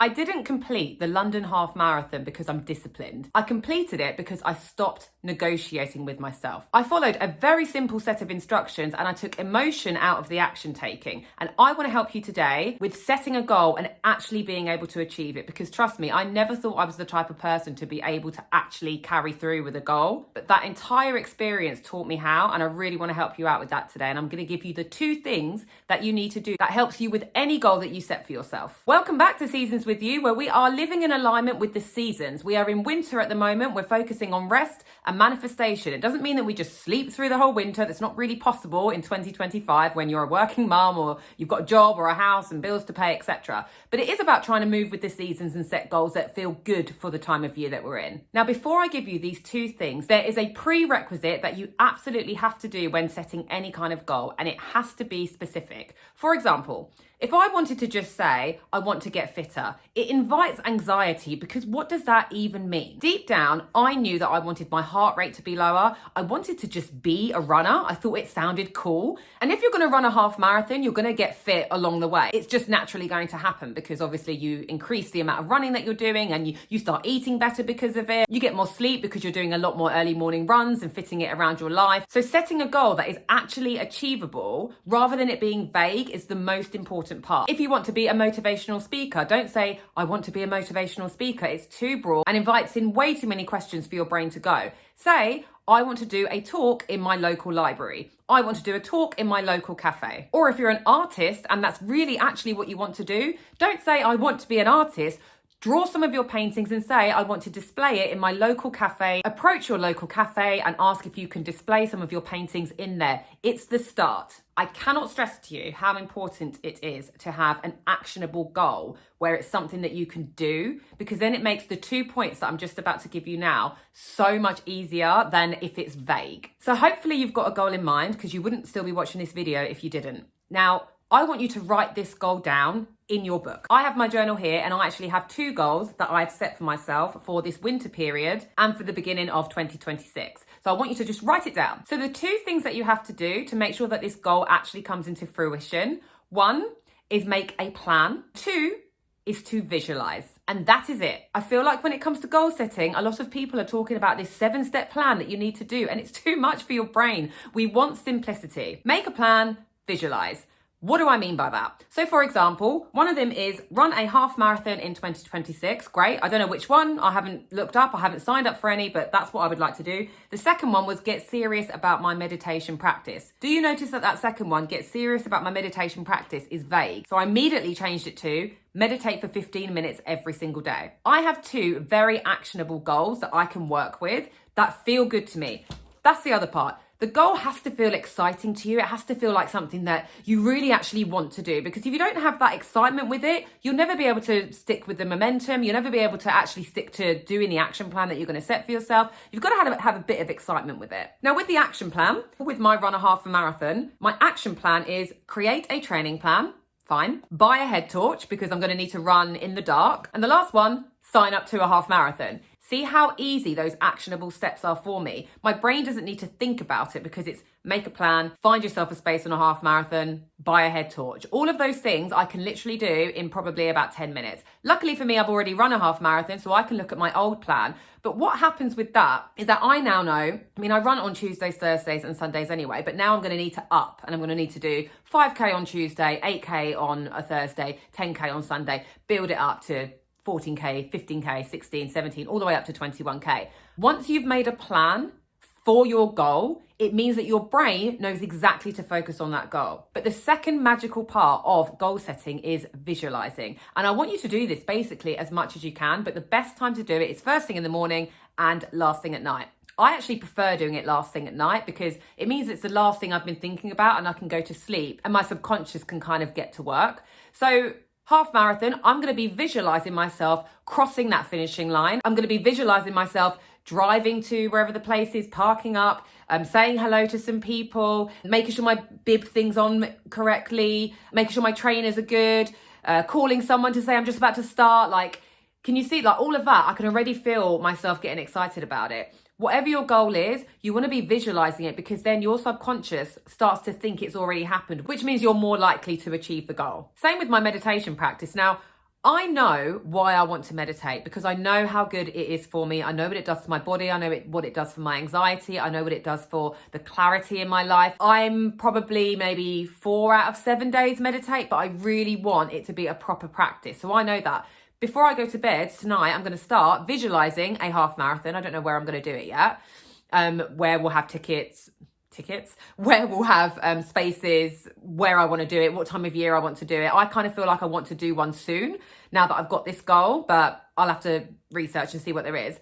I didn't complete the London Half Marathon because I'm disciplined. I completed it because I stopped negotiating with myself. I followed a very simple set of instructions and I took emotion out of the action taking. And I want to help you today with setting a goal and actually being able to achieve it, because trust me, I never thought I was the type of person to be able to actually carry through with a goal. But that entire experience taught me how, and I really want to help you out with that today. And I'm going to give you the 2 things that you need to do that helps you with any goal that you set for yourself. Welcome back to Seasons with You, where we are living in alignment with the seasons. We are in winter at the moment. We're focusing on rest and manifestation. It doesn't mean that we just sleep through the whole winter. That's not really possible in 2025 when you're a working mum or you've got a job or a house and bills to pay, etc. But it is about trying to move with the seasons and set goals that feel good for the time of year that we're in. Now, before I give you these 2 things, there is a prerequisite that you absolutely have to do when setting any kind of goal, and it has to be specific. For example, if I wanted to just say, I want to get fitter, it invites anxiety, because what does that even mean? Deep down, I knew that I wanted my heart rate to be lower. I wanted to just be a runner. I thought it sounded cool. And if you're going to run a half marathon, you're going to get fit along the way. It's just naturally going to happen because obviously you increase the amount of running that you're doing and you start eating better because of it. You get more sleep because you're doing a lot more early morning runs and fitting it around your life. So setting a goal that is actually achievable rather than it being vague is the most important part. If you want to be a motivational speaker, don't say, I want to be a motivational speaker. It's too broad and invites in way too many questions for your brain to go. Say, I want to do a talk in my local library. I want to do a talk in my local cafe. Or if you're an artist and that's really actually what you want to do, don't say, I want to be an artist. Draw some of your paintings and say, I want to display it in my local cafe. Approach your local cafe and ask if you can display some of your paintings in there. It's the start. I cannot stress to you how important it is to have an actionable goal where it's something that you can do, because then it makes the 2 points that I'm just about to give you now so much easier than if it's vague. So hopefully you've got a goal in mind, because you wouldn't still be watching this video if you didn't. Now, I want you to write this goal down in your book. I have my journal here and I actually have 2 goals that I've set for myself for this winter period and for the beginning of 2026. So I want you to just write it down. So the 2 things that you have to do to make sure that this goal actually comes into fruition: 1 is make a plan. 2 is to visualize. And that is it. I feel like when it comes to goal setting, a lot of people are talking about this 7-step plan that you need to do, and it's too much for your brain. We want simplicity. Make a plan, visualize. What do I mean by that? So for example, one of them is run a half marathon in 2026. Great. I don't know which one. I haven't looked up. I haven't signed up for any, but that's what I would like to do. The second one was get serious about my meditation practice. Do you notice that that second one, get serious about my meditation practice, is vague? So I immediately changed it to meditate for 15 minutes every single day. I have 2 very actionable goals that I can work with that feel good to me. That's the other part. The goal has to feel exciting to you. It has to feel like something that you really actually want to do, because if you don't have that excitement with it, you'll never be able to stick with the momentum. You'll never be able to actually stick to doing the action plan that you're going to set for yourself. You've got to have a bit of excitement with it. Now, with the action plan, with my run a half a marathon, my action plan is create a training plan. Fine. Buy a head torch because I'm going to need to run in the dark. And the last one, sign up to a half marathon. See how easy those actionable steps are for me. My brain doesn't need to think about it because it's make a plan, find yourself a space on a half marathon, buy a head torch. All of those things I can literally do in probably about 10 minutes. Luckily for me, I've already run a half marathon, so I can look at my old plan. But what happens with that is that I now know, I run on Tuesdays, Thursdays and Sundays anyway, but now I'm going to need to up, and I'm going to need to do 5K on Tuesday, 8K on a Thursday, 10K on Sunday, build it up to 14K, 15K, 16, 17, all the way up to 21K. Once you've made a plan for your goal, it means that your brain knows exactly to focus on that goal. But the second magical part of goal setting is visualizing. And I want you to do this basically as much as you can, but the best time to do it is first thing in the morning and last thing at night. I actually prefer doing it last thing at night because it means it's the last thing I've been thinking about and I can go to sleep and my subconscious can kind of get to work. So half marathon, I'm going to be visualizing myself crossing that finishing line. I'm going to be visualizing myself driving to wherever the place is, parking up, saying hello to some people, making sure my bib thing's on correctly, making sure my trainers are good, calling someone to say I'm just about to start. Like, can you see, like all of that? I can already feel myself getting excited about it. Whatever your goal is, you want to be visualizing it because then your subconscious starts to think it's already happened, which means you're more likely to achieve the goal. Same with my meditation practice. Now, I know why I want to meditate because I know how good it is for me. I know what it does to my body. I know what it does for my anxiety. I know what it does for the clarity in my life. I'm probably maybe 4 out of 7 days meditate, but I really want it to be a proper practice. So I know that. Before I go to bed tonight, I'm going to start visualizing a half marathon. I don't know where I'm going to do it yet. Where we'll have tickets, where we'll have spaces, where I want to do it, what time of year I want to do it. I kind of feel like I want to do one soon now that I've got this goal, but I'll have to research and see what there is.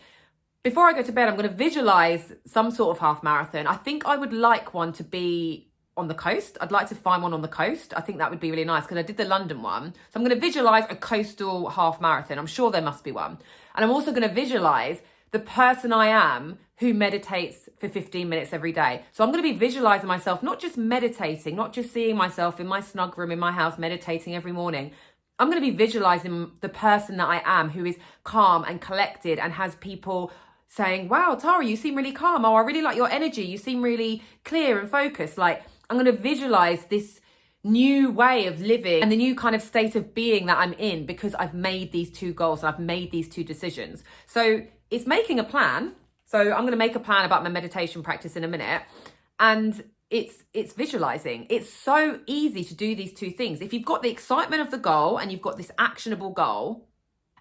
Before I go to bed, I'm going to visualize some sort of half marathon. I think I would like one to be on the coast. I'd like to find one on the coast. I think that would be really nice because I did the London one. So I'm going to visualize a coastal half marathon. I'm sure there must be one. And I'm also going to visualize the person I am who meditates for 15 minutes every day. So I'm going to be visualizing myself, not just meditating, not just seeing myself in my snug room in my house meditating every morning. I'm going to be visualizing the person that I am who is calm and collected and has people saying, wow, Tara, you seem really calm. Oh, I really like your energy. You seem really clear and focused. Like, I'm going to visualize this new way of living and the new kind of state of being that I'm in because I've made these 2 goals and I've made these 2 decisions. So it's making a plan. So I'm going to make a plan about my meditation practice in a minute. And it's visualizing. It's so easy to do these 2 things. If you've got the excitement of the goal and you've got this actionable goal,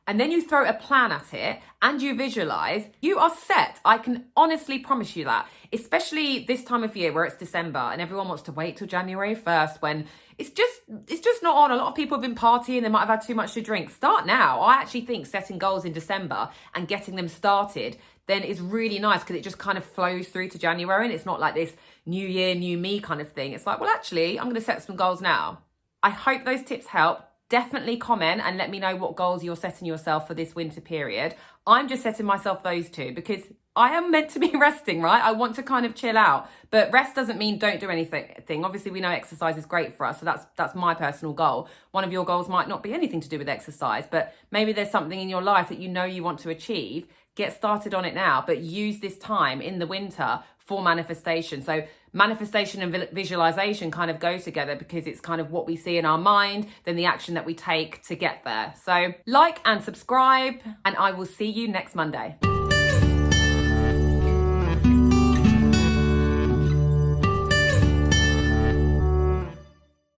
and then you throw a plan at it and you visualize, you are set. I can honestly promise you that, especially this time of year where it's December and everyone wants to wait till January 1st when it's just not on. A lot of people have been partying. They might have had too much to drink. Start now. I actually think setting goals in December and getting them started then is really nice because it just kind of flows through to January and it's not like this new year, new me kind of thing. It's like, well, actually, I'm going to set some goals now. I hope those tips help. Definitely comment and let me know what goals you're setting yourself for this winter period. I'm just setting myself those 2 because I am meant to be resting, right? I want to kind of chill out, but rest doesn't mean don't do anything. Obviously, we know exercise is great for us, so that's my personal goal. One of your goals might not be anything to do with exercise, but maybe there's something in your life that you know you want to achieve. Get started on it now, but use this time in the winter for manifestation. So manifestation and visualization kind of go together because it's kind of what we see in our mind, then the action that we take to get there. So like and subscribe, and I will see you next Monday.